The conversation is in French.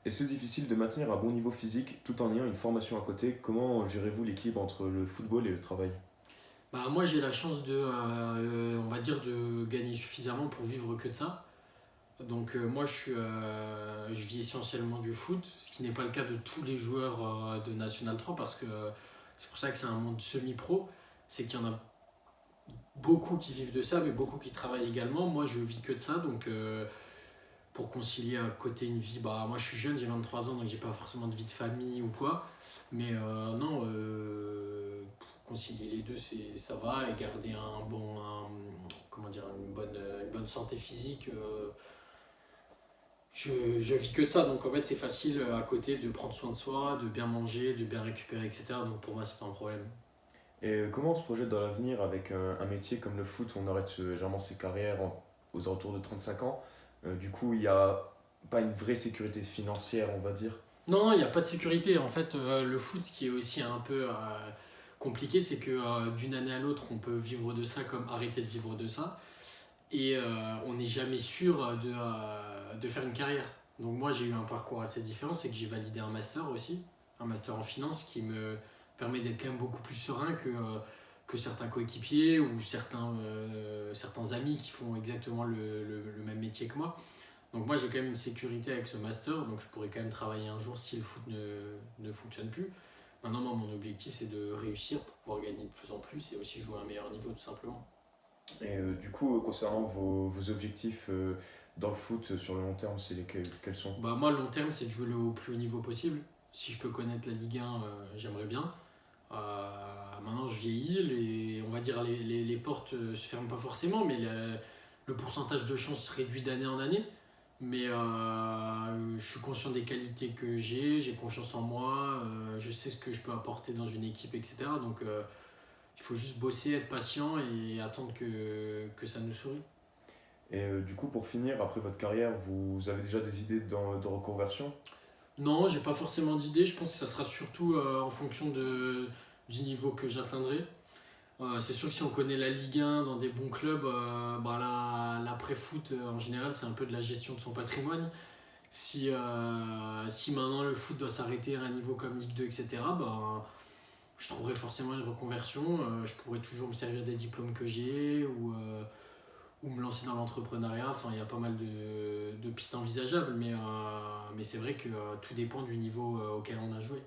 Est-ce difficile de maintenir un bon niveau physique tout en ayant une formation à côté? Comment gérez-vous l'équilibre entre le football et le travail? Bah, moi, j'ai la chance on va dire, de gagner suffisamment pour vivre que de ça. Donc, moi, je vis essentiellement du foot, ce qui n'est pas le cas de tous les joueurs de National 3 parce que c'est pour ça que c'est un monde semi-pro. C'est qu'il y en a beaucoup qui vivent de ça, mais beaucoup qui travaillent également. Moi, je vis que de ça, donc pour concilier à côté une vie, bah moi je suis jeune, j'ai 23 ans, donc j'ai pas forcément de vie de famille ou quoi. Mais non, pour concilier les deux, ça va et garder comment dire, une bonne santé physique. Je vis que de ça, donc en fait c'est facile à côté de prendre soin de soi, de bien manger, de bien récupérer, etc. Donc pour moi c'est pas un problème. Et comment on se projette dans l'avenir avec un métier comme le foot où on arrête généralement ses carrières aux alentours de 35 ans? Du coup, il n'y a pas une vraie sécurité financière, on va dire. Non, il n'y a pas de sécurité. En fait, le foot, ce qui est aussi un peu compliqué, c'est que d'une année à l'autre, on peut vivre de ça comme arrêter de vivre de ça. Et on n'est jamais sûr de faire une carrière. Donc moi, j'ai eu un parcours assez différent, c'est que j'ai validé un master aussi, un master en finance qui me permet d'être quand même beaucoup plus serein que certains coéquipiers ou certains amis qui font exactement le même métier que moi. Donc moi j'ai quand même une sécurité avec ce master, donc je pourrais quand même travailler un jour si le foot ne fonctionne plus. Maintenant moi mon objectif c'est de réussir pour pouvoir gagner de plus en plus et aussi jouer à un meilleur niveau tout simplement. Et du coup, concernant vos objectifs dans le foot sur le long terme, c'est lesquels, quels sont? Bah moi le long terme c'est de jouer le au plus haut niveau possible. Si je peux connaître la Ligue 1, j'aimerais bien. Maintenant je vieillis, on va dire les portes se ferment pas forcément, mais le pourcentage de chance se réduit d'année en année. Mais je suis conscient des qualités que j'ai confiance en moi, je sais ce que je peux apporter dans une équipe, etc. Donc il faut juste bosser, être patient et attendre que ça nous sourit. Et du coup, pour finir, après votre carrière, vous avez déjà des idées de reconversion? Non, j'ai pas forcément d'idée, je pense que ça sera surtout en fonction du niveau que j'atteindrai. C'est sûr que si on connaît la Ligue 1 dans des bons clubs, bah l'après-foot en général c'est un peu de la gestion de son patrimoine. Si maintenant le foot doit s'arrêter à un niveau comme Ligue 2, etc., ben, je trouverai forcément une reconversion. Je pourrais toujours me servir des diplômes que j'ai ou me lancer dans l'entrepreneuriat. Enfin, il y a pas mal de pistes envisageables, mais c'est vrai que tout dépend du niveau auquel on a joué.